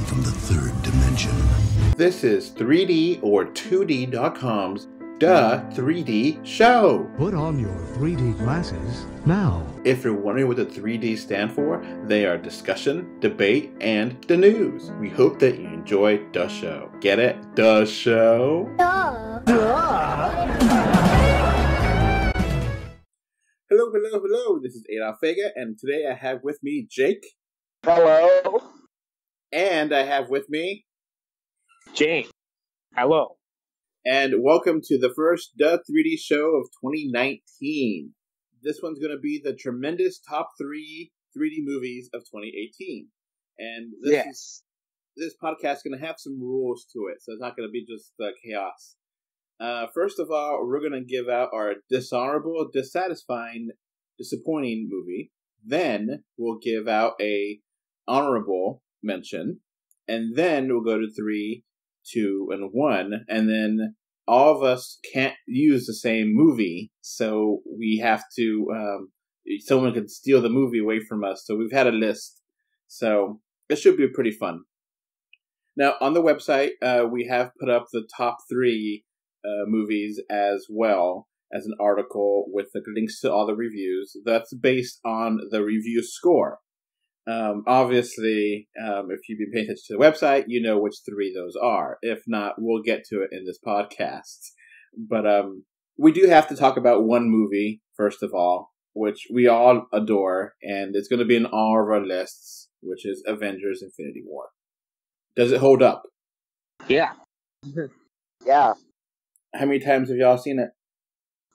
from the third dimension. This is 3D or 2D.com's Duh 3D Show. Put on your 3D glasses now. If you're wondering what the 3D stand for, they are discussion, debate, and the news. We hope that you enjoy the show. Get it? The show? Duh. Hello. This is Adolph Vega, and today I have with me Jake. Hello. And I have with me Jane. Hello. And welcome to the first Duh 3D show of 2019. This one's going to be the tremendous top 3 3D movies of 2018. And this podcast is going to have some rules to it, so it's not going to be just chaos. First of all, we're going to give out our dishonorable, dissatisfying, disappointing movie. Then we'll give out a honorable mention. And then we'll go to 3, 2, and 1. And then all of us can't use the same movie, so we have to, someone could steal the movie away from us. So we've had a list. So it should be pretty fun. Now, on the website, we have put up the top 3 movies as well as an article with the links to all the reviews. That's based on the review score. Obviously, if you've been paying attention to the website, you know which 3 those are. If not, we'll get to it in this podcast. But we do have to talk about one movie, first of all, which we all adore, and it's going to be in all of our lists, which is Avengers Infinity War. Does it hold up? Yeah. Yeah. How many times have y'all seen it?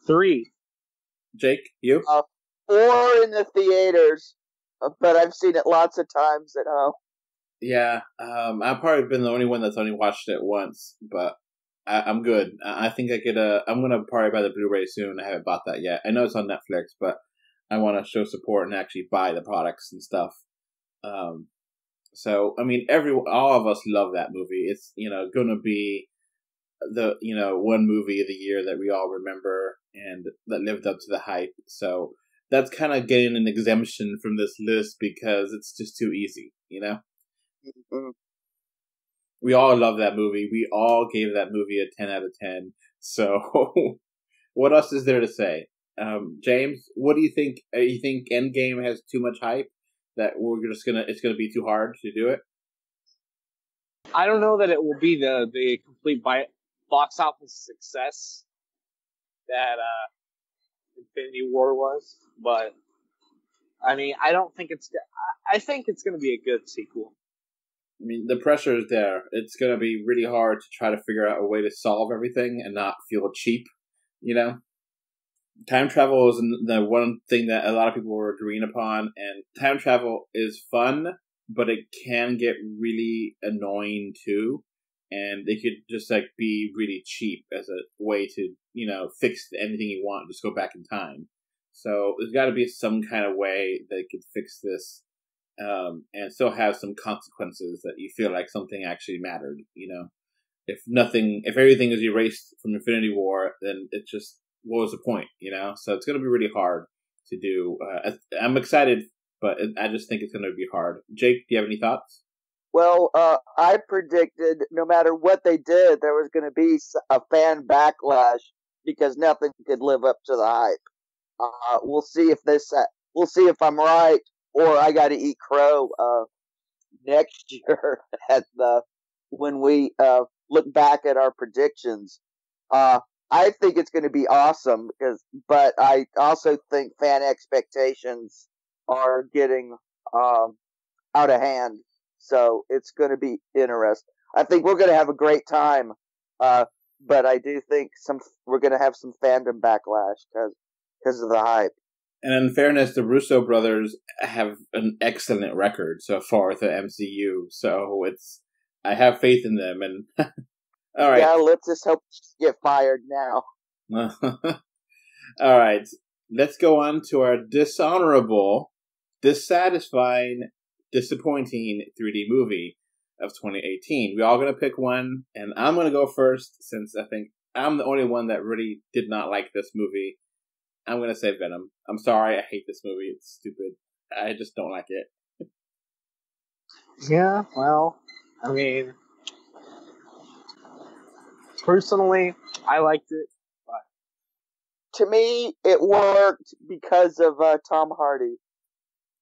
3. Jake, you? 4 in the theaters, but I've seen it lots of times at home. Yeah, I've probably been the only one that's only watched it once, but I'm good. I think I could, I'm going to probably buy the Blu-ray soon. I haven't bought that yet. I know it's on Netflix, but I want to show support and actually buy the products and stuff. So, I mean, all of us love that movie. It's, going to be the, one movie of the year that we all remember and that lived up to the hype. So that's kind of getting an exemption from this list because it's just too easy, Mm-hmm. We all love that movie. We all gave that movie a 10 out of 10. So what else is there to say? James, what do you think? You think Endgame has too much hype that it's gonna be too hard to do it? I don't know that it will be the complete box office success that Infinity War was, but I mean, I think it's going to be a good sequel. I mean, the pressure is there. It's going to be really hard to try to figure out a way to solve everything and not feel cheap, Time travel is the one thing that a lot of people were agreeing upon, and time travel is fun, but it can get really annoying too. And they could just be really cheap as a way to, fix anything you want, just go back in time. So there's got to be some kind of way they could fix this, and still have some consequences that you feel like something actually mattered. If everything is erased from Infinity War, then it just, what was the point? So it's going to be really hard to do. I'm excited, but I just think it's going to be hard. Jake, do you have any thoughts? Well, I predicted no matter what they did, there was going to be a fan backlash because nothing could live up to the hype. We'll see if I'm right, or I got to eat crow next year when we look back at our predictions. I think it's going to be awesome but I also think fan expectations are getting out of hand. So it's going to be interesting. I think we're going to have a great time, but I do think we're going to have some fandom backlash because of the hype. And in fairness, the Russo brothers have an excellent record so far with the MCU. So I have faith in them. And all right, yeah, let's just hope they get fired now. All right, let's go on to our dishonorable, dissatisfying, disappointing 3D movie of 2018. We're all going to pick one, and I'm going to go first since I think I'm the only one that really did not like this movie. I'm going to say Venom. I'm sorry, I hate this movie. It's stupid. I just don't like it. Yeah, well, I mean, personally, I liked it. But To me, it worked because of Tom Hardy.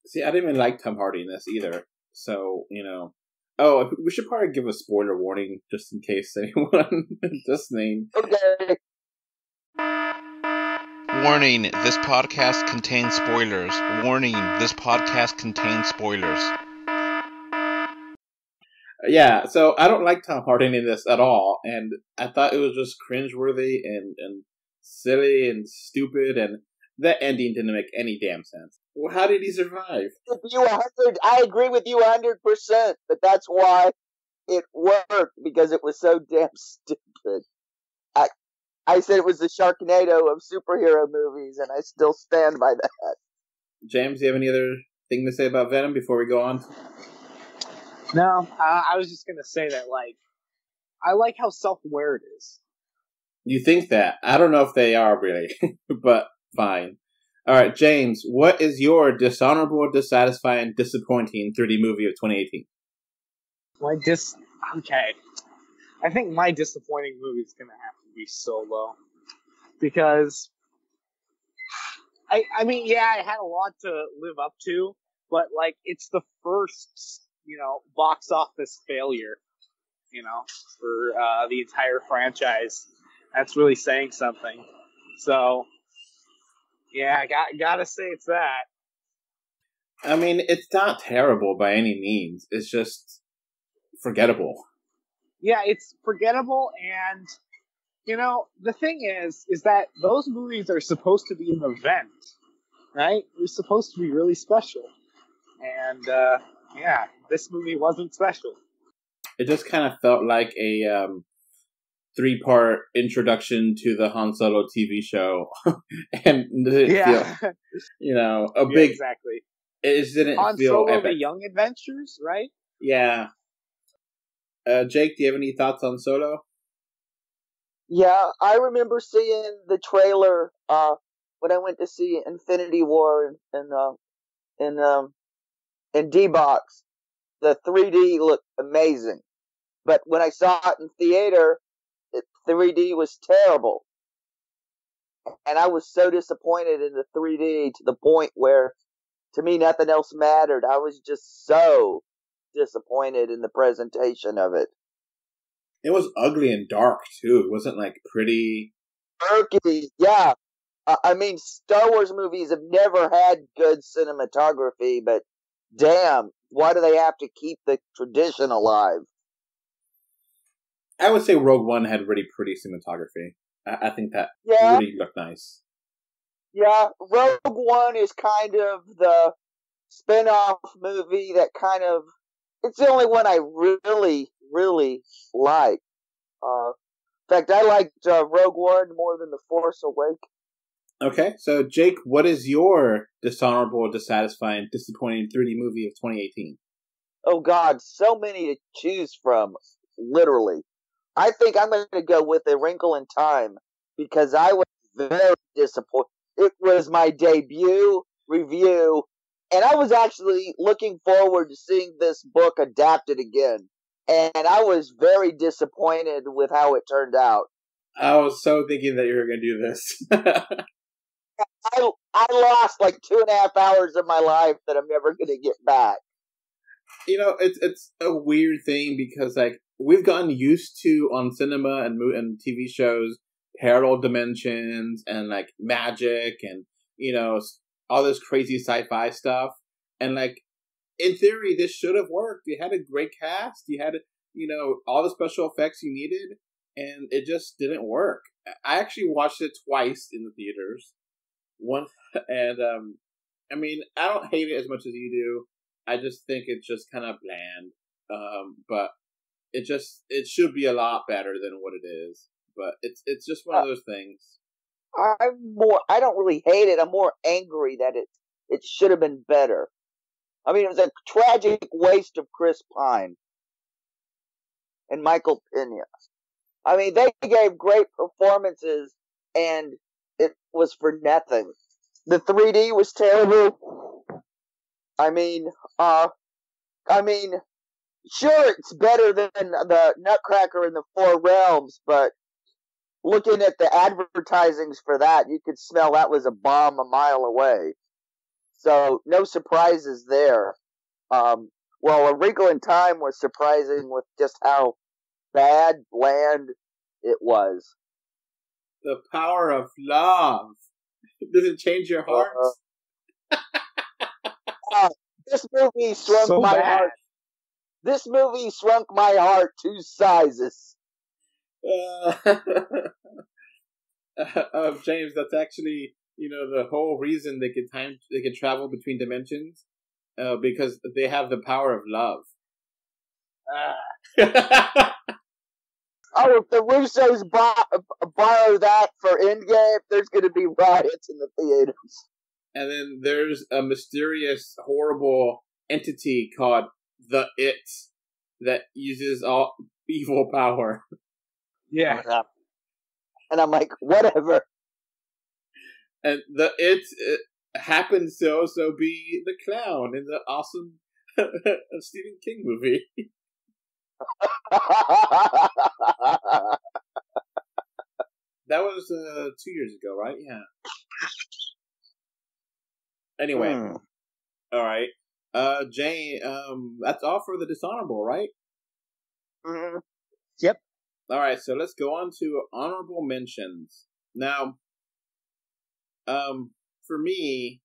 See, I didn't even like Tom Hardy in this either. So, Oh, we should probably give a spoiler warning just in case anyone listening. Okay. Warning, this podcast contains spoilers. Warning, this podcast contains spoilers. Yeah, so I don't like Tom Hardy in this at all, and I thought it was just cringeworthy and silly and stupid, and that ending didn't make any damn sense. Well, how did he survive? I agree with you 100%, but that's why it worked, because it was so damn stupid. I said it was the Sharknado of superhero movies, and I still stand by that. James, do you have any other thing to say about Venom before we go on? no, I was just gonna say that, I like how self-aware it is. You think that? I don't know if they are really, but fine. All right, James, what is your dishonorable, dissatisfying, disappointing 3D movie of 2018? Okay. I think my disappointing movie is gonna have to be Solo. Because I mean, yeah, I had a lot to live up to, but it's the first, box office failure, for the entire franchise. That's really saying something. So, yeah, I gotta say it's that. I mean, it's not terrible by any means. It's just forgettable. Yeah, it's forgettable, and the thing is that those movies are supposed to be an event, right? They're supposed to be really special, and yeah, this movie wasn't special. It just kind of felt like a 3-part introduction to the Han Solo TV show, and didn't feel, a big. Exactly. It just didn't Han feel Solo: epic. The Young Adventures, right? Yeah. Jake, do you have any thoughts on Solo? Yeah, I remember seeing the trailer when I went to see Infinity War in D-Box. The 3D looked amazing. But when I saw it in theater, 3D was terrible. And I was so disappointed in the 3D to the point where, to me, nothing else mattered. I was just so disappointed in the presentation of it. It was ugly and dark, too. It wasn't, pretty. Murky, yeah. I mean, Star Wars movies have never had good cinematography, but damn, why do they have to keep the tradition alive? I would say Rogue One had really pretty cinematography. I think that really looked nice. Yeah, Rogue One is kind of the spin-off movie that it's the only one I really, really like. In fact, I liked Rogue One more than The Force Awakens. Okay, so Jake, what is your dishonorable, dissatisfying, disappointing 3D movie of 2018? Oh God, so many to choose from, literally. I think I'm going to go with A Wrinkle in Time, because I was very disappointed. It was my debut review, and I was actually looking forward to seeing this book adapted again. And I was very disappointed with how it turned out. I was so thinking that you were going to do this. I lost 2.5 hours of my life that I'm never going to get back. It's a weird thing because we've gotten used to on cinema and TV shows parallel dimensions and magic and all this crazy sci-fi stuff, and in theory this should have worked. You had a great cast, you had all the special effects you needed, and it just didn't work. I actually watched it twice in the theaters. One, and I mean, I don't hate it as much as you do. I just think it's just kind of bland. But it should be a lot better than what it is. But it's just one of those things. I don't really hate it. I'm more angry that it should have been better. I mean, it was a tragic waste of Chris Pine and Michael Pena. I mean, they gave great performances, and it was for nothing. The 3D was terrible. I mean, sure, it's better than the Nutcracker in the Four Realms, but looking at the advertisings for that, you could smell that was a bomb a mile away. So, no surprises there. Well, A Wrinkle in Time was surprising with just how bland it was. The power of love. Does it change your heart? This movie shrunk my heart. This movie shrunk my heart 2 sizes. James, that's actually, the whole reason they could travel between dimensions, because they have the power of love. Oh, if the Russos borrow that for Endgame, there's going to be riots in the theaters. And then there's a mysterious, horrible entity called the It that uses all evil power. Yeah. And I'm like, whatever. And the It happens to also be the clown in the awesome Stephen King movie. That was 2 years ago, right? Yeah. Anyway. All right. Jane, that's all for the dishonorable, right? Mm-hmm. Yep. All right, so let's go on to honorable mentions. Now, for me,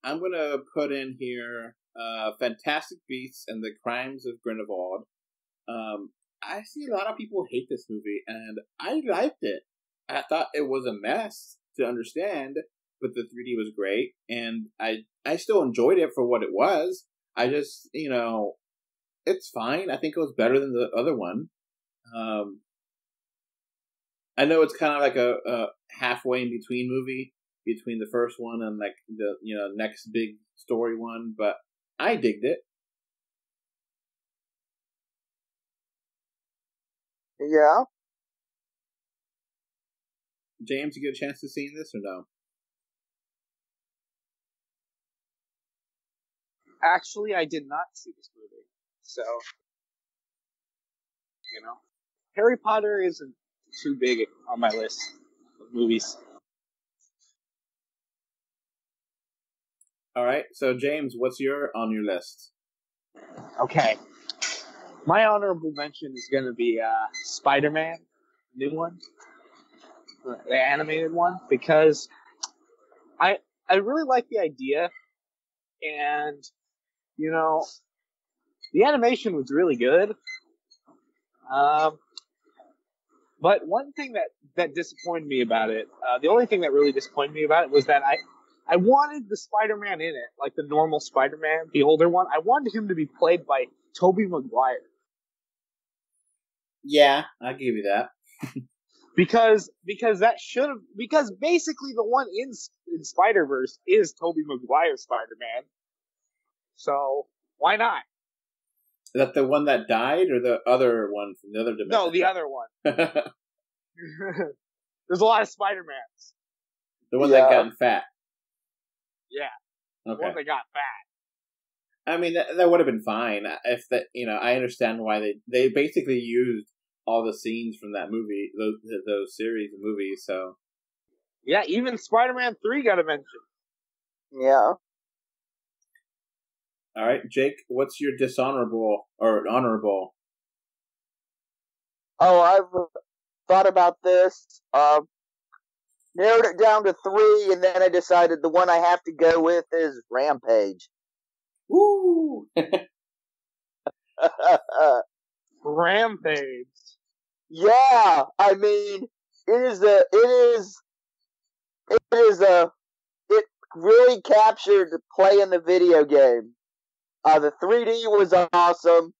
I'm going to put in here Fantastic Beasts and the Crimes of Grindelwald. I see a lot of people hate this movie, and I liked it. I thought it was a mess to understand, but the 3D was great, and I still enjoyed it for what it was. I just, it's fine. I think it was better than the other one. I know it's kind of like a halfway in between movie between the first one and like the next big story one, but I digged it. Yeah. James, you get a chance to see this or no? Actually, I did not see this movie. So, Harry Potter isn't too big on my list of movies. All right. So, James, what's on your list? Okay. My honorable mention is going to be Spider-Man, new one, the animated one, because I really like the idea, and the animation was really good. But one thing that disappointed me about it, the only thing that really disappointed me about it was that I wanted the Spider-Man in it, like the normal Spider-Man, the older one. I wanted him to be played by Tobey Maguire. Yeah, I'll give you that. because basically the one in Spider-Verse is Tobey Maguire's Spider-Man. So why not? Is that the one that died, or the other one from the other dimension? No, the other one. There's a lot of Spider-Mans. The one that got fat. Yeah. Okay. The one that got fat. I mean, that would have been fine if that. I understand why they basically used all the scenes from that movie, those series of movies. So yeah, even Spider-Man 3 got a mention. Yeah. All right, Jake, what's your dishonorable or honorable? Oh, I've thought about this. Narrowed it down to 3, and then I decided the one I have to go with is Rampage. Woo! Rampage. Yeah, I mean, it really captured playing the video game. The 3D was awesome.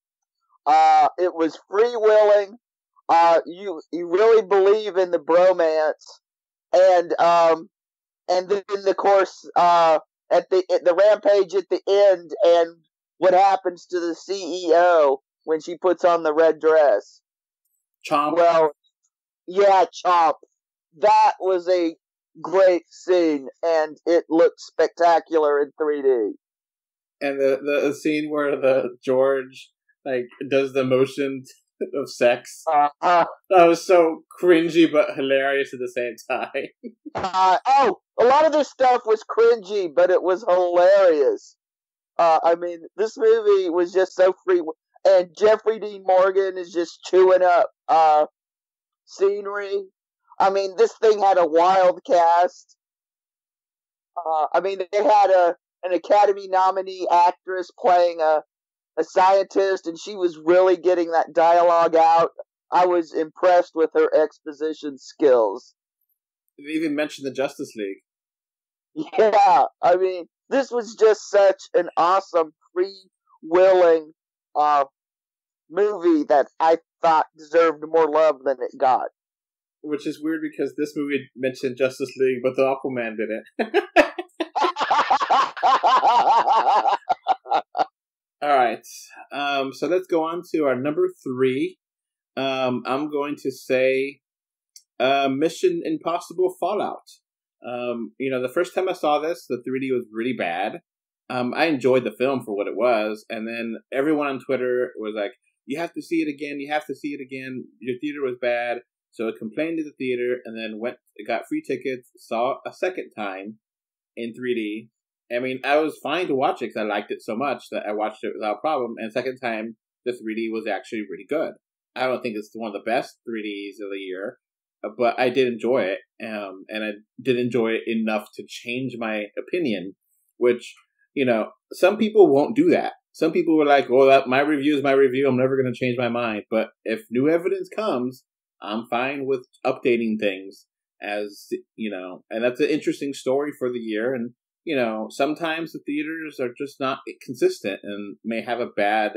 It was freewheeling. You really believe in the bromance, and then of course at the Rampage at the end, and what happens to the CEO when she puts on the red dress. Chomp. Well, yeah, Chomp. That was a great scene, and it looked spectacular in 3D. And the scene where the George like does the motion of sex. That was so cringy but hilarious at the same time. A lot of this stuff was cringy, but it was hilarious. I mean, this movie was just so free, and Jeffrey Dean Morgan is just chewing up scenery. I mean, this thing had a wild cast. I mean, they had an Academy nominee actress playing a scientist, and she was really getting that dialogue out. I was impressed with her exposition skills. They even mentioned the Justice League. Yeah, I mean, this was just such an awesome, free-willing movie that I thought deserved more love than it got. Which is weird because this movie mentioned Justice League, but the Aquaman didn't. Alright, so let's go on to our number 3. I'm going to say Mission Impossible Fallout. The first time I saw this, the 3D was really bad. I enjoyed the film for what it was, and then everyone on Twitter was like, you have to see it again, you have to see it again, your theater was bad. So I complained to the theater, and then got free tickets, saw a second time in 3D. I mean, I was fine to watch it because I liked it so much that I watched it without problem. And second time, the 3D was actually really good. I don't think it's one of the best 3Ds of the year, but I did enjoy it, and I did enjoy it enough to change my opinion, which, some people won't do that. Some people were like, well, my review is my review, I'm never going to change my mind. But if new evidence comes, I'm fine with updating things as, and that's an interesting story for the year. And, sometimes the theaters are just not consistent and may have a bad,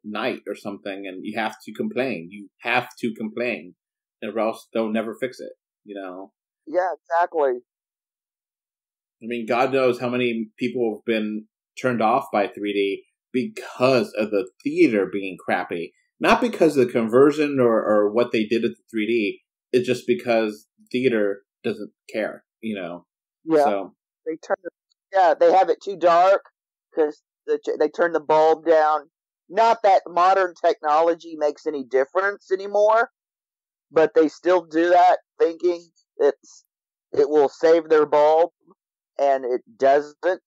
night or something, and you have to complain. You have to complain, or else they'll never fix it, Yeah, exactly. I mean, God knows how many people have been turned off by 3D because of the theater being crappy. Not because of the conversion or what they did at the 3D. It's just because theater doesn't care, Yeah. So they have it too dark because they turn the bulb down. Not that modern technology makes any difference anymore, but they still do that, thinking it will save their bulb, and it doesn't.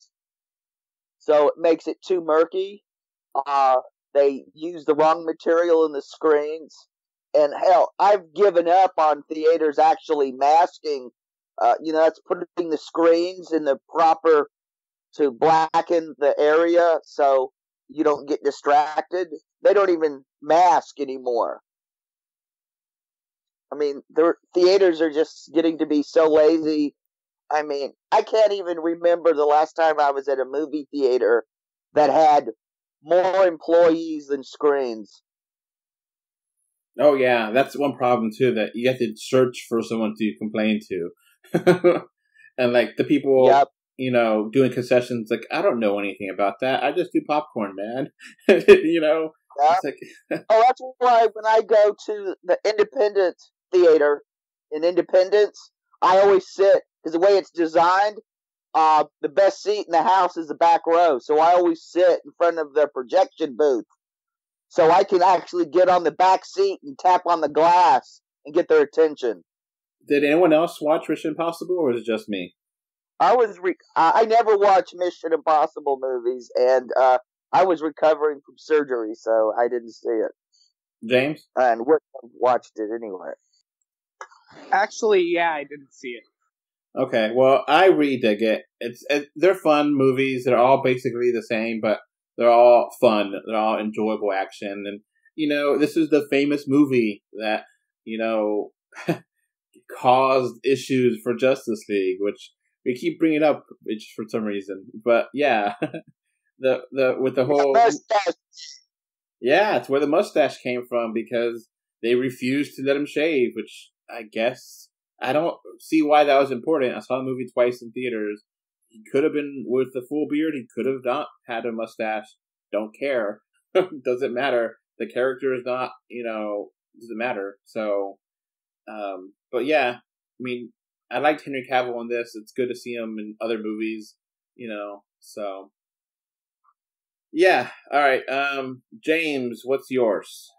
So it makes it too murky. They use the wrong material in the screens. And hell, I've given up on theaters actually masking. That's putting the screens in the proper to blacken the area so you don't get distracted. They don't even mask anymore. I mean, the theaters are just getting to be so lazy. I mean, I can't even remember the last time I was at a movie theater that had more employees than screens. Oh, yeah, that's one problem, too, that you have to search for someone to complain to. And, the people, Yep. Doing concessions, I don't know anything about that. I just do popcorn, man. Yep. That's why when I go to the independent theater in Independence, I always sit, because the way it's designed, the best seat in the house is the back row. So I always sit in front of the projection booth, so I can actually get on the back seat and tap on the glass and get their attention. Did anyone else watch Mission Impossible, or was it just me? I never watch Mission Impossible movies, and I was recovering from surgery, so I didn't see it. James? And wouldn't have watched it anyway. Actually, yeah, I didn't see it. Okay, well, I really dig it. They're fun movies. They're all basically the same, but they're all fun. They're all enjoyable action. And, this is the famous movie that, caused issues for Justice League, which we keep bringing up for some reason. But, yeah, with the whole... Mustache. Yeah, it's where the mustache came from, because they refused to let him shave, which I guess... I don't see why that was important. I saw the movie twice in theaters. He could have been with the full beard. He could have not had a mustache. Don't care. Doesn't matter. The character is not, doesn't matter. So, but yeah, I mean, I liked Henry Cavill in this. It's good to see him in other movies, so. Yeah. All right. James, what's yours?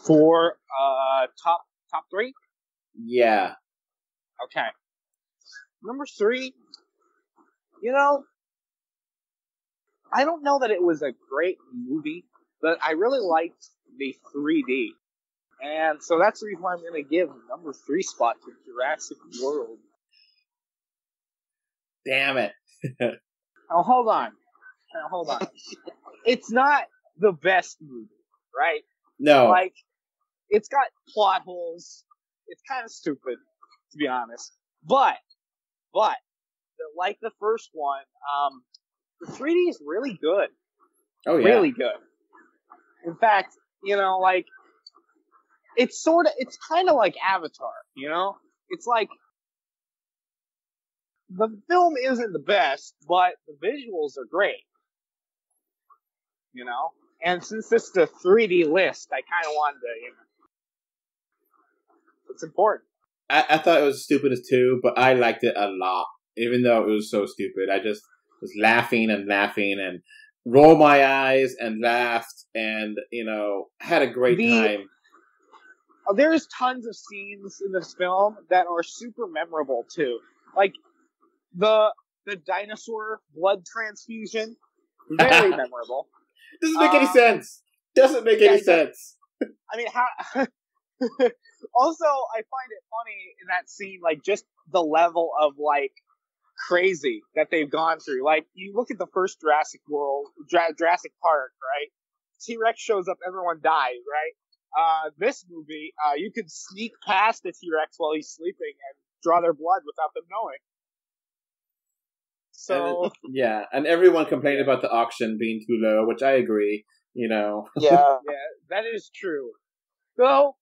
For top three? Yeah. Okay. Number three, you know, I don't know that it was a great movie, but I really liked the 3D. And so that's the reason why I'm going to give number 3 spot to Jurassic World. Damn it. Oh, hold on. It's not the best movie, right? No. Like, it's got plot holes. It's kind of stupid, to be honest. But, like the first one, the 3D is really good. Oh, yeah. Really good. In fact, like, it's kind of like Avatar, It's like, the film isn't the best, but the visuals are great. And since this is a 3D list, I kind of wanted to, it's important. I thought it was stupid as too, but I liked it a lot. Even though it was so stupid, I just was laughing and rolled my eyes and laughed and, had a great time. There's tons of scenes in this film that are super memorable too. Like the dinosaur blood transfusion, very memorable. Doesn't make any sense. Doesn't make any sense. I mean, how? Also, I find it funny in that scene, like just the level of like crazy that they've gone through. Like you look at the first Jurassic Park, right? T-Rex shows up, everyone dies, right? This movie, you could sneak past the T-Rex while he's sleeping and draw their blood without them knowing. So and everyone complained about the auction being too low, which I agree. Yeah, that is true. Though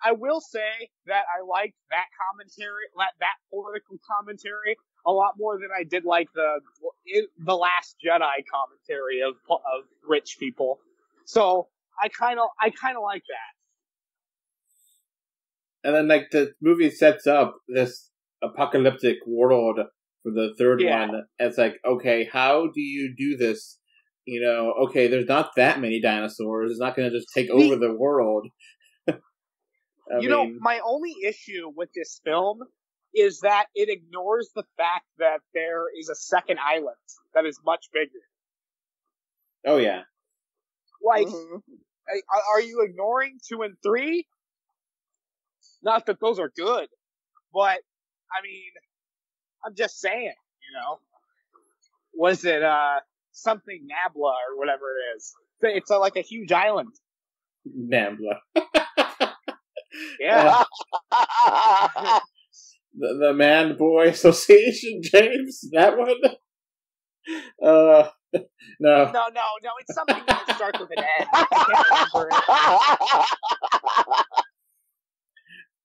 I will say that I liked that commentary, that political commentary, a lot more than I did like the Last Jedi commentary of rich people. So I kind of like that. And then, like, the movie sets up this apocalyptic world for the third one. It's like, okay, how do you do this? Okay, there's not that many dinosaurs. It's not going to just take over the world. My only issue with this film is that it ignores the fact that there is a second island that is much bigger. Oh, yeah. Like, are you ignoring 2 and 3? Not that those are good, but, I mean, I'm just saying, Was it, something Nabla or whatever it is? It's like a huge island. Nabla. Yeah. The Man Boy Association, James? That one? No. No. It's something that starts with an N. I can't remember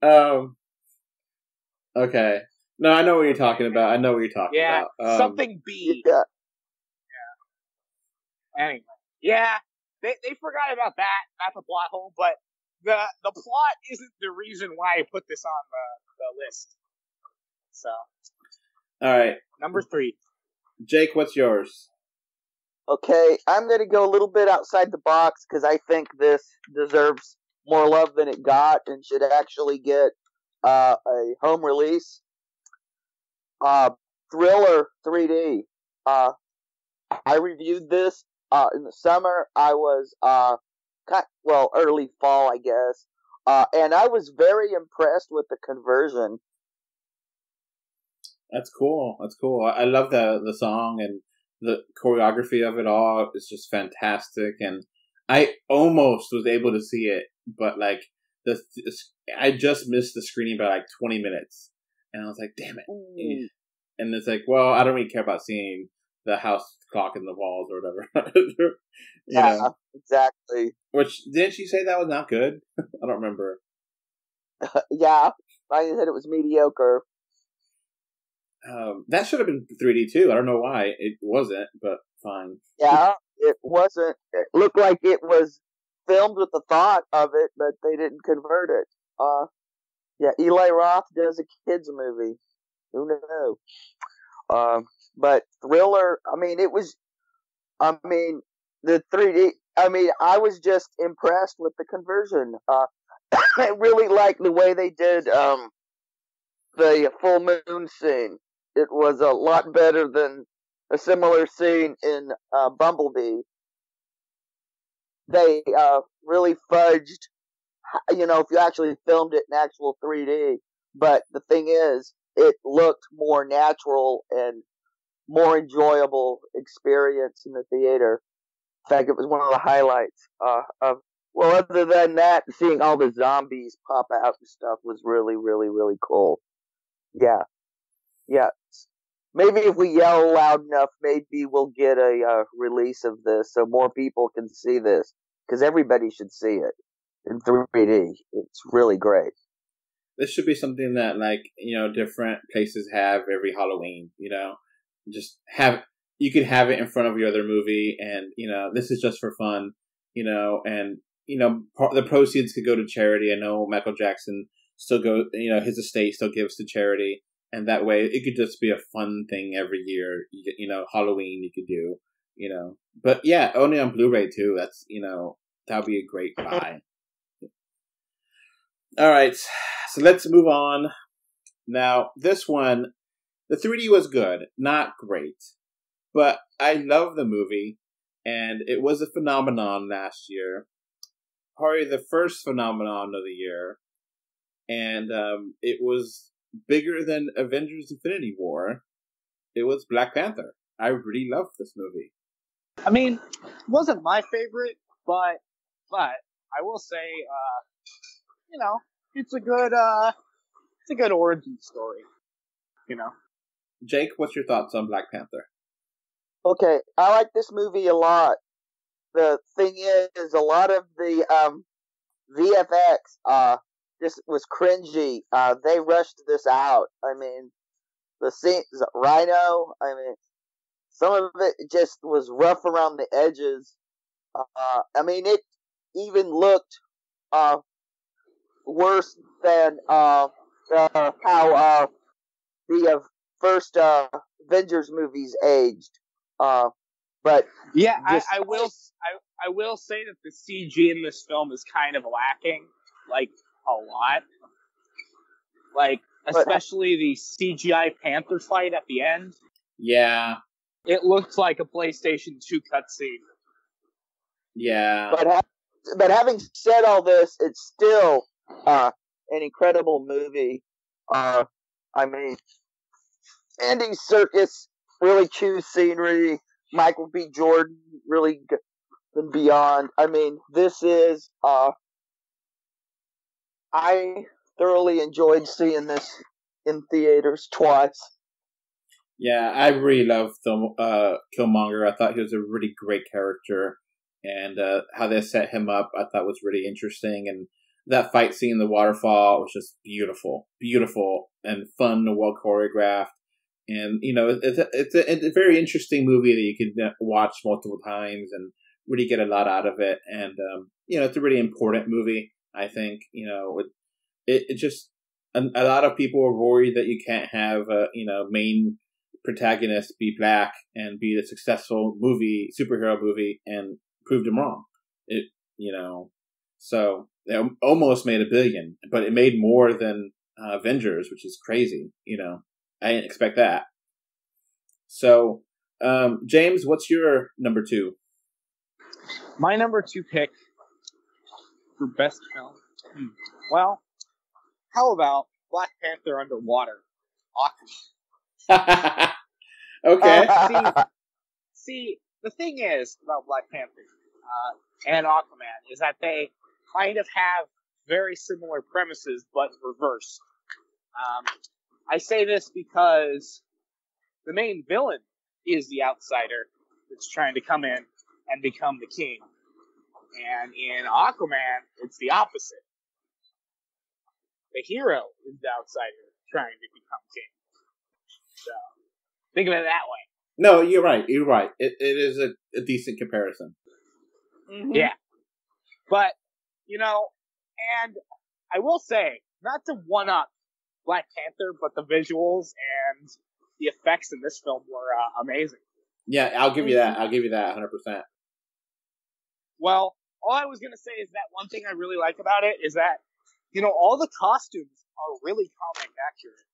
it. Okay. No, I know what you're talking about. Yeah, something B. Yeah. Anyway. Yeah, they forgot about that. That's a plot hole, but the plot isn't the reason why I put this on the list. So. Alright. Number 3. Jake, what's yours? Okay, I'm going to go a little bit outside the box because I think this deserves more love than it got and should actually get a home release. Thriller 3D. I reviewed this in the summer. I was early fall, I guess. And I was very impressed with the conversion. That's cool. I love the song and the choreography of it all. It's just fantastic. And I almost was able to see it, but like I just missed the screening by like 20 minutes. And I was like, damn it. Mm. And it's like, well, I don't really care about seeing the house clock in the walls or whatever. you know? Exactly. Which, didn't she say that was not good? I don't remember. Yeah, I said it was mediocre. That should have been 3D too. I don't know why it wasn't, but fine. Yeah, it wasn't. It looked like it was filmed with the thought of it, but they didn't convert it. Yeah, Eli Roth does a kids movie. Who knows? But Thriller, I mean, it was I mean, the 3D. I mean, I was just impressed with the conversion. I really liked the way they did the full moon scene. It was a lot better than a similar scene in Bumblebee. They really fudged, if you actually filmed it in actual 3D. But the thing is, it looked more natural and more enjoyable experience in the theater. In fact, it was one of the highlights of. Well, other than that, seeing all the zombies pop out and stuff was really, really, really cool. Yeah, yeah. Maybe if we yell loud enough, maybe we'll get a release of this so more people can see this. Because everybody should see it in 3D. It's really great. This should be something that, different places have every Halloween, Just have, you could have it in front of your other movie, and, this is just for fun, and, the proceeds could go to charity. I know Michael Jackson still his estate still gives to charity, and that way it could just be a fun thing every year. Halloween you could do, But yeah, only on Blu-ray too. That's, that would be a great buy. All right, so let's move on. Now, this one, the 3D was good, not great, but I love the movie, and it was a phenomenon last year. Probably the first phenomenon of the year, and it was bigger than Avengers: Infinity War. It was Black Panther. I really loved this movie. I mean, it wasn't my favorite, but I will say, it's a good origin story. Jake, what's your thoughts on Black Panther? Okay, I like this movie a lot. The thing is, a lot of the VFX just was cringy. They rushed this out. I mean, the scenes, Rhino. I mean, some of it just was rough around the edges. I mean, it even looked worse than how the first Avengers movies aged. But yeah, I will say that the CG in this film is kind of lacking, a lot. Especially the CGI Panther fight at the end. Yeah. It looks like a PlayStation 2 cutscene. Yeah. But having said all this, it's still an incredible movie. I mean, Andy Serkis really chews scenery. Michael B. Jordan really and beyond. I mean, this is. I thoroughly enjoyed seeing this in theaters twice. Yeah, I really loved Killmonger. I thought he was a really great character, and how they set him up, I thought was really interesting. And that fight scene in the waterfall was just beautiful, and fun and well choreographed. And it's a very interesting movie that you can watch multiple times and really get a lot out of it. And it's a really important movie. I think it just a lot of people are worried that you can't have a main protagonist be black and be a successful superhero movie, and proved them wrong. So they almost made $1 billion, but it made more than Avengers, which is crazy. I didn't expect that. So, James, what's your number 2? My number 2 pick for best film. Well, how about Black Panther Underwater? Aquaman. Okay. See, the thing is about Black Panther and Aquaman is that they kind of have very similar premises, but reversed. I say this because the main villain is the outsider that's trying to come in and become the king. And in Aquaman, it's the opposite. The hero is the outsider trying to become king. So, think of it that way. No, you're right. It is a decent comparison. Mm-hmm. Yeah. But, and I will say, not to one-up Black Panther, but the visuals and the effects in this film were amazing. Yeah, I'll give you that. I'll give you that 100%. Well, all I was going to say is that one thing I really like about it is that, all the costumes are really comic accurate.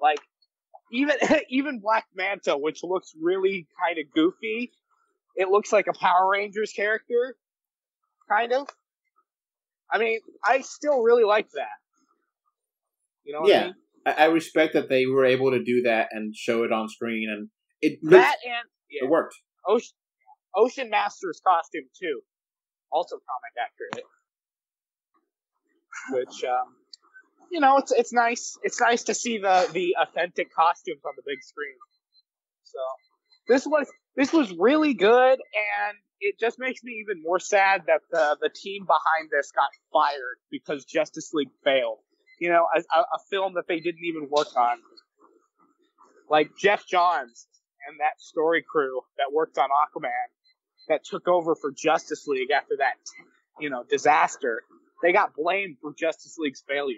Like, even Black Manta, which looks really kind of goofy, it looks like a Power Rangers character, kind of. I mean, I still really like that. You know what I mean? I respect that they were able to do that and show it on screen, and it worked. Ocean Master's costume too, also comic accurate. Which, it's nice. It's nice to see the authentic costumes on the big screen. So this was really good, and it just makes me even more sad that the team behind this got fired because Justice League failed. A film that they didn't even work on. Like Jeff Johns and that story crew that worked on Aquaman that took over for Justice League after that, disaster. They got blamed for Justice League's failure,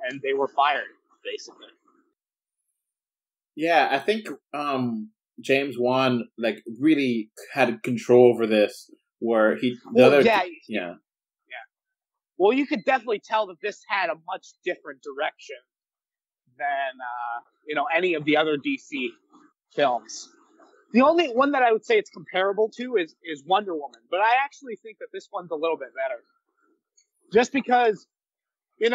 and they were fired, basically. Yeah, I think James Wan really had control over this, where yeah. Well, you could definitely tell that this had a much different direction than any of the other DC films. The only one that I would say it's comparable to is Wonder Woman, but I actually think that this one's a little bit better. Just because, it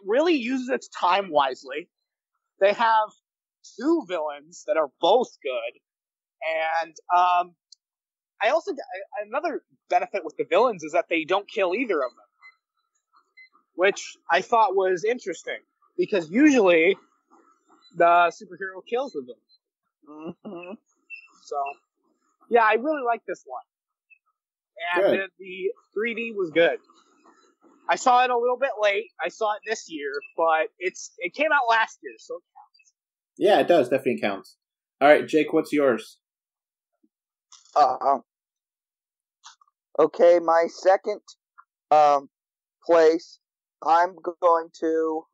really uses its time wisely. They have two villains that are both good, and another benefit with the villains is that they don't kill either of them, which I thought was interesting, because usually the superhero kills the villain. Mm-hmm. So, yeah, I really like this one. And good. the 3D was good. I saw it a little bit late. I saw it this year, but it came out last year, so it counts. Yeah, it does. Definitely counts. All right, Jake, what's yours? Okay, my second place, I'm going to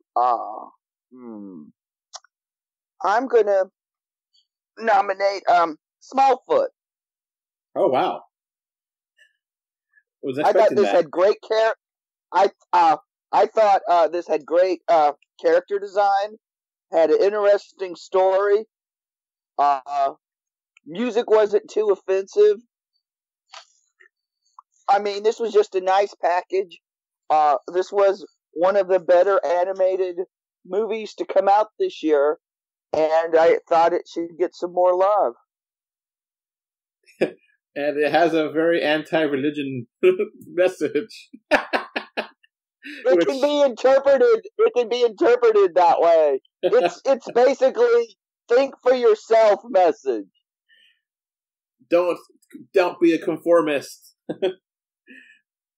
nominate Smallfoot. Oh wow! I thought this had great I thought this had great character design, had an interesting story. Music wasn't too offensive. I mean, this was just a nice package. This was one of the better animated movies to come out this year, and I thought it should get some more love. And it has a very anti-religion message. It can be interpreted that way. It's basically think for yourself message. Don't be a conformist.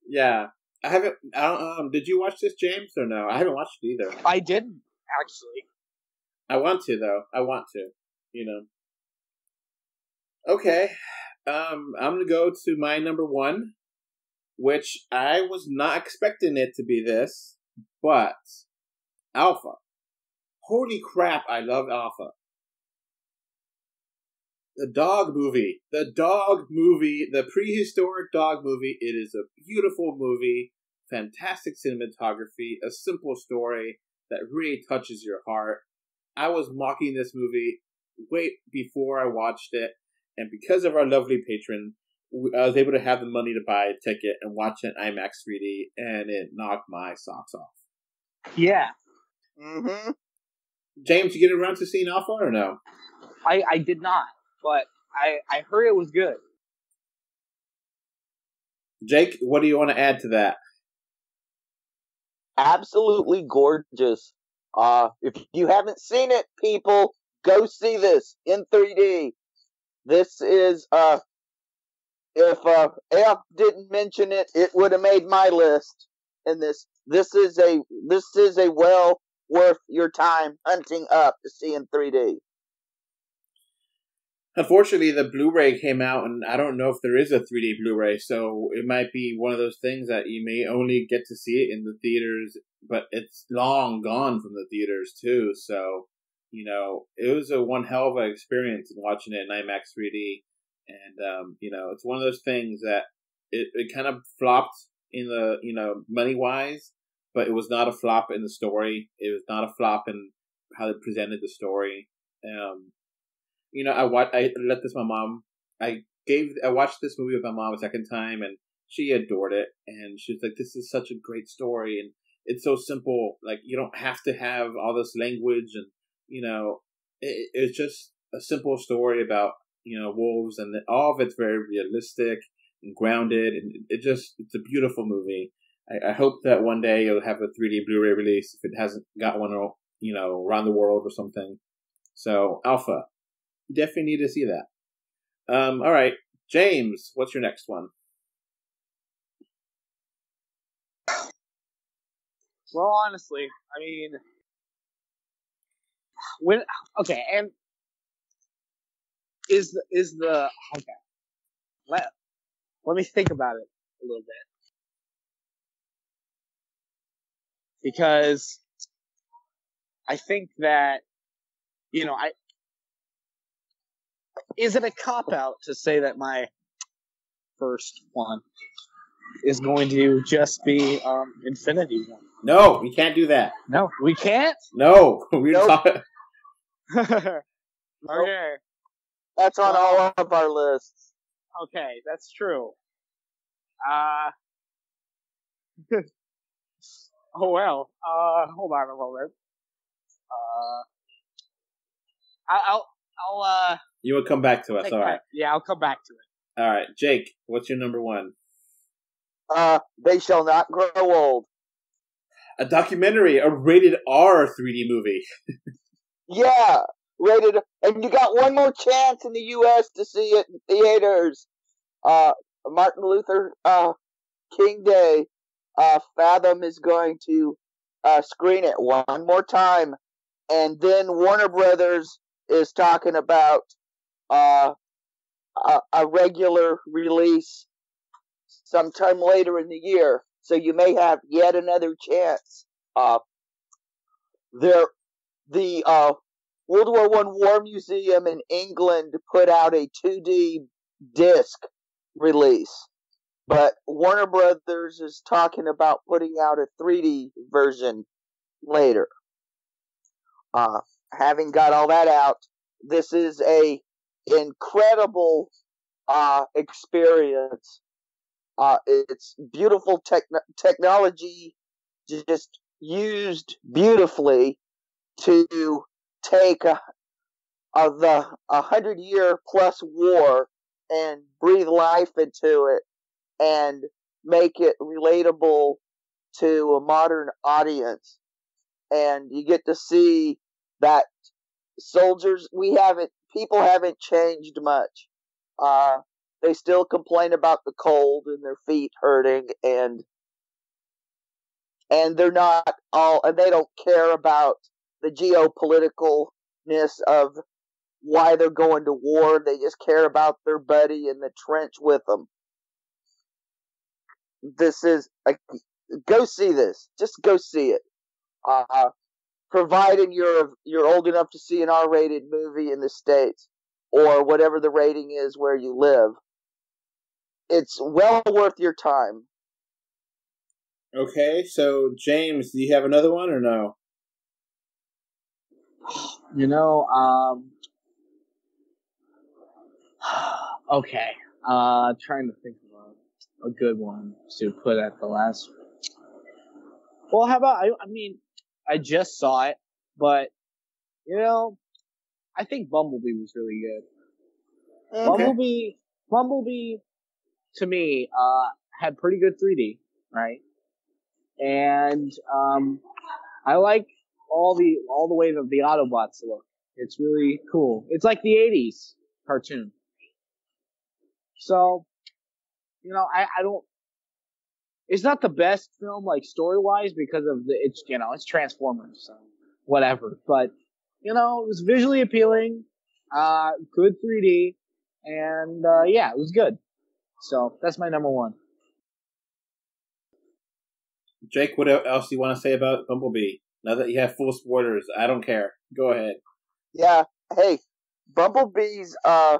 Yeah. I don't did you watch this, James, or no? I haven't watched it either. I didn't, actually. I want to, though. Okay. I'm going to go to my number one, which I was not expecting it to be this, but Alpha. Holy crap, I love Alpha. The dog movie, the prehistoric dog movie. It is a beautiful movie, fantastic cinematography, a simple story that really touches your heart. I was mocking this movie way before I watched it, and because of our lovely patron, I was able to have the money to buy a ticket and watch it in IMAX 3D, and it knocked my socks off. Yeah. Mm-hmm. James, you get around to seeing Alpha or no? I did not, but I heard it was good. Jake, what do you want to add to that? Absolutely gorgeous. If you haven't seen it, people, go see this in 3D. This is, if F didn't mention it, it would have made my list. And this is a well worth your time hunting up to see in 3D. Unfortunately, the Blu-ray came out, and I don't know if there is a 3D Blu-ray, so it might be one of those things that you may only get to see it in the theaters, but it's long gone from the theaters, too, so it was a one hell of an experience in watching it in IMAX 3D. And, it's one of those things that it kind of flopped in the, money-wise, but it was not a flop in the story. It was not a flop in how they presented the story. I let this my mom. I watched this movie with my mom a second time, and she adored it. And she was like, "This is such a great story, and it's so simple. Like, you don't have to have all this language, and it's just a simple story about wolves, and all of it's very realistic and grounded, and it's a beautiful movie. I hope that one day it'll have a 3D Blu-ray release if it hasn't got one, around the world or something. So, Alpha, you definitely need to see that. All right, James, what's your next one? Well, honestly, I mean, and is the okay? Let me think about it a little bit, because I think that is it a cop out to say that my first one is going to just be Infinity War? No, we can't do that. No, we can't. No, we're Nope. talking. Okay. That's on all of our lists. Okay, that's true. Oh well. Hold on a moment. I'll You will come back to us. All right. Yeah, I'll come back to it. All right, Jake, what's your number one? They Shall Not Grow Old. A documentary, a rated R 3D movie. Yeah, rated, and you got one more chance in the U.S. to see it in theaters. Martin Luther King Day. Fathom is going to screen it one more time, and then Warner Brothers is talking about a regular release sometime later in the year. So you may have yet another chance. The World War I War Museum in England put out a 2D disc release, but Warner Brothers is talking about putting out a 3D version later. Having got all that out, this is a incredible experience. It's beautiful technology, just used beautifully to take the 100-year plus war and breathe life into it and make it relatable to a modern audience. And you get to see that people haven't changed much. They still complain about the cold and their feet hurting, and they're not all, and they don't care about the geopoliticalness of why they're going to war. They just care about their buddy in the trench with them. This is go see this. Just go see it. Providing you're old enough to see an R-rated movie in the States, or whatever the rating is where you live. It's well worth your time. Okay, so James, do you have another one or no? Okay. Trying to think of a good one to put at the last. Well, how about I just saw it, but I think Bumblebee was really good. Okay. Bumblebee, to me, had pretty good 3D, right? And I like all the way that the Autobots look. It's really cool. It's like the 80s cartoon. So, I don't. It's not the best film, like story wise, because of it's Transformers, so whatever. But it was visually appealing, good 3D, and yeah, it was good. So that's my number one. Jake, what else do you want to say about Bumblebee? Now that you have full spoilers, I don't care. Go ahead. Yeah. Hey, Bumblebee's a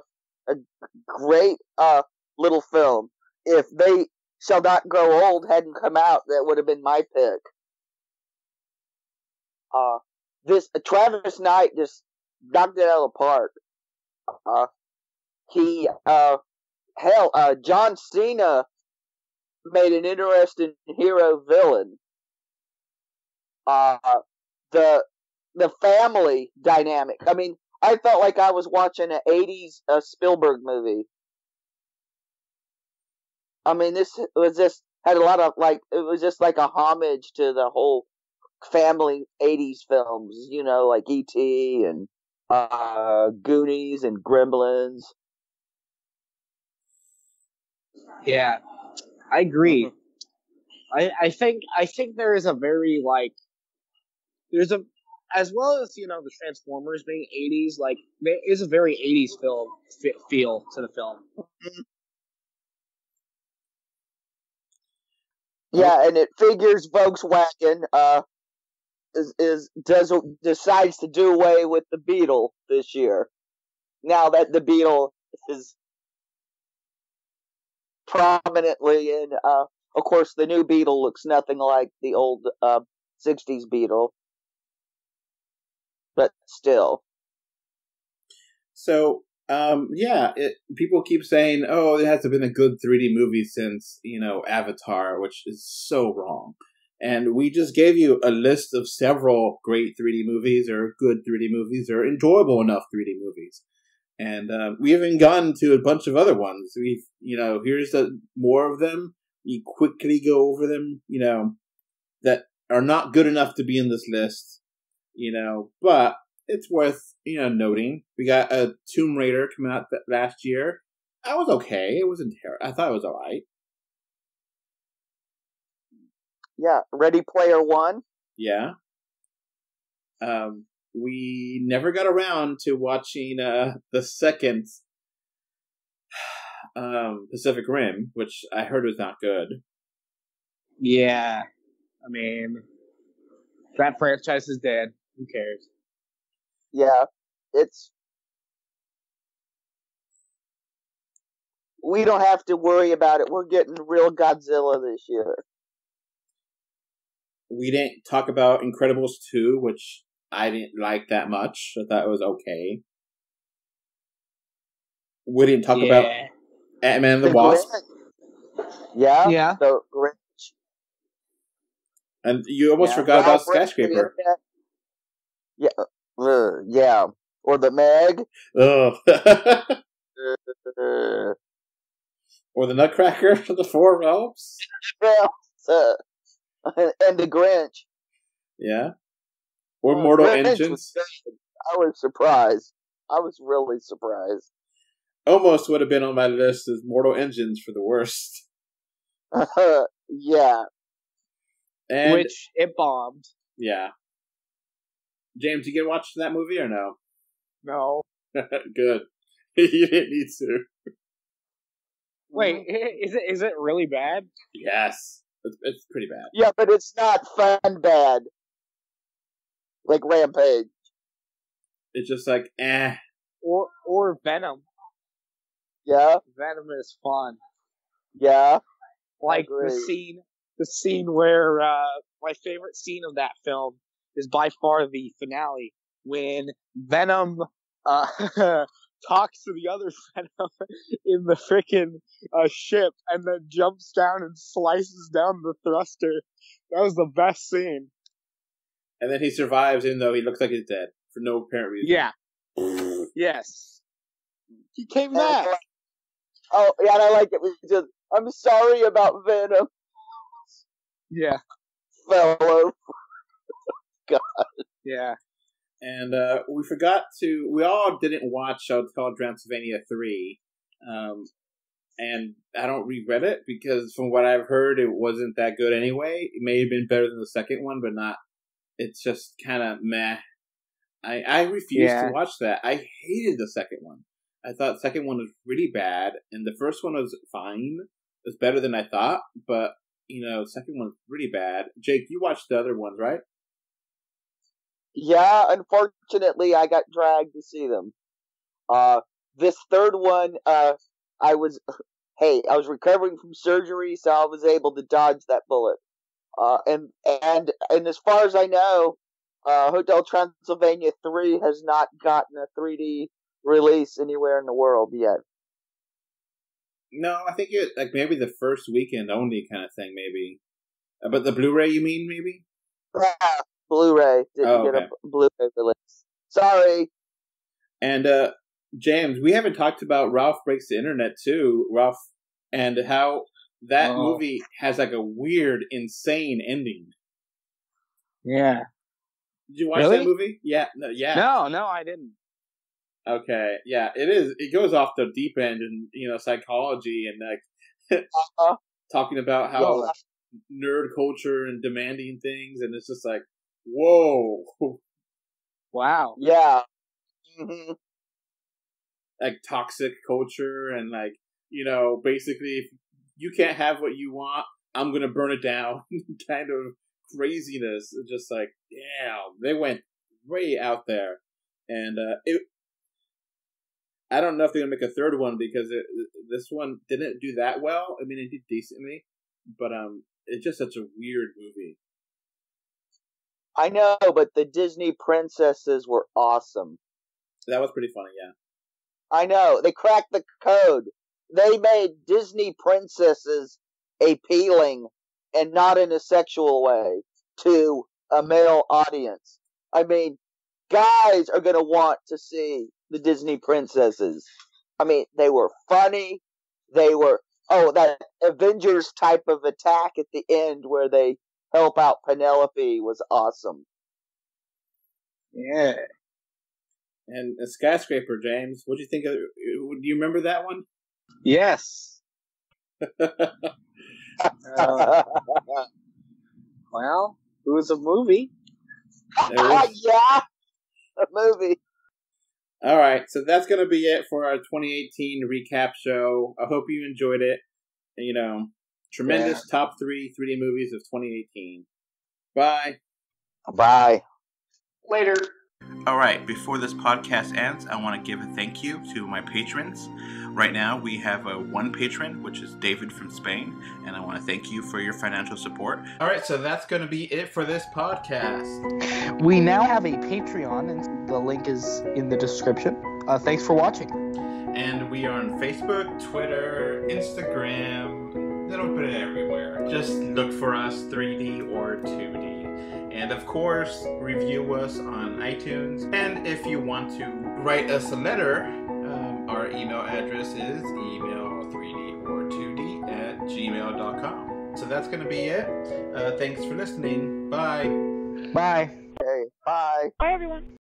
great little film. If They Shall Not Grow Old hadn't come out, that would have been my pick. This Travis Knight just knocked it out of the park. He John Cena made an interesting hero villain. The family dynamic. I mean, I felt like I was watching an '80s Spielberg movie. I mean, this was just had a lot of it was just like a homage to the whole family '80s films. You know, like E.T. and Goonies and Gremlins. Yeah, I agree. I think there is a very there's a, as well as the Transformers being '80s, there is a very '80s film feel to the film. Yeah, and it figures Volkswagen decides to do away with the Beetle this year. Now that the Beetle is prominently in, of course, the new Beetle looks nothing like the old '60s Beetle, but still. So, people keep saying, "Oh, it hasn't been a good 3D movie since Avatar," which is so wrong. And we just gave you a list of several great 3D movies, or good 3D movies, or enjoyable enough 3D movies. And we haven't gone to a bunch of other ones. We've, here's more of them. We quickly go over them, that are not good enough to be in this list, but it's worth, noting. We got a Tomb Raider coming out last year. That was okay. It wasn't terrible. I thought it was alright. Yeah, Ready Player One. Yeah. We never got around to watching the second Pacific Rim, which I heard was not good. Yeah, I mean, that franchise is dead. Who cares? Yeah, we don't have to worry about it. We're getting real Godzilla this year. We didn't talk about Incredibles 2, which I didn't like that much. I thought it was okay. We didn't talk about Ant-Man and the Wasp. Yeah. The Grinch. And you almost forgot about Skyscraper. Yeah. Yeah. Or the Meg. Ugh. Or the Nutcracker for the Four Realms. And the Grinch. Yeah. Or Mortal Engines. I was surprised. I was really surprised. Almost would have been on my list as Mortal Engines for the worst. Yeah. And, which it bombed. Yeah. James, you get to watch that movie or no? No. Good. You didn't need to. Wait, is it really bad? Yes. It's pretty bad. Yeah, but it's not fun bad. Like Rampage. It's just like, eh. Or Venom. Yeah. Venom is fun. Yeah. Like the scene where my favorite scene of that film is by far the finale when Venom talks to the other Venom in the frickin' ship and then jumps down and slices down the thruster. That was the best scene. And then he survives even though he looks like he's dead for no apparent reason. Yeah. Yes. He came back. Oh, yeah, and I like it. Just, I'm sorry about Venom. Yeah. Fellow. God. Yeah. And we all didn't watch Hotel Transylvania 3. And I don't regret it because from what I've heard, it wasn't that good anyway. It may have been better than the second one, but not. It's just kind of meh. I refused to watch that. I hated the second one. I thought the second one was really bad, and the first one was fine. It was better than I thought, but, the second one was really bad. Jake, you watched the other ones, right? Yeah, unfortunately, I got dragged to see them. This third one, I was recovering from surgery, so I was able to dodge that bullet. And as far as I know, Hotel Transylvania 3 has not gotten a 3D release anywhere in the world yet. No, I think it like maybe the first weekend only kind of thing, maybe. But the Blu-ray, you mean, maybe? Yeah, Blu-ray didn't get a Blu-ray release. Sorry. And James, we haven't talked about Ralph Breaks the Internet too, Ralph, and how that movie has like a weird, insane ending. Yeah. Did you watch that movie? Yeah. No, I didn't. Okay, yeah, it is. It goes off the deep end, and psychology, and like talking about how nerd culture and demanding things, and it's just like, whoa, wow, yeah, mm-hmm. Like toxic culture, and like basically, if you can't have what you want, I'm gonna burn it down. Kind of craziness. Just like, damn, they went way out there, and I don't know if they're going to make a third one because this one didn't do that well. I mean, it did decently, but it's just such a weird movie. I know, but the Disney princesses were awesome. That was pretty funny, yeah. I know. They cracked the code. They made Disney princesses appealing and not in a sexual way to a male audience. I mean, guys are going to want to see the Disney princesses. I mean, they were funny. They were, that Avengers type of attack at the end where they help out Penelope was awesome. Yeah. And a Skyscraper, James, what do you think of, do you remember that one? Yes. Well, it was a movie. Yeah, a movie. All right, so that's going to be it for our 2018 recap show. I hope you enjoyed it. Tremendous top 3 3D movies of 2018. Bye. Bye. Later. All right, before this podcast ends, I want to give a thank you to my patrons. Right now, we have one patron, which is David from Spain, and I want to thank you for your financial support. All right, so that's going to be it for this podcast. We now have a Patreon, and the link is in the description. Thanks for watching. And we are on Facebook, Twitter, Instagram, little bit everywhere. Just look for us, 3D or 2D. And of course, review us on iTunes. And if you want to write us a letter, our email address is email3d or2d@gmail.com. So that's going to be it. Thanks for listening. Bye. Bye. Okay, bye. Bye, everyone.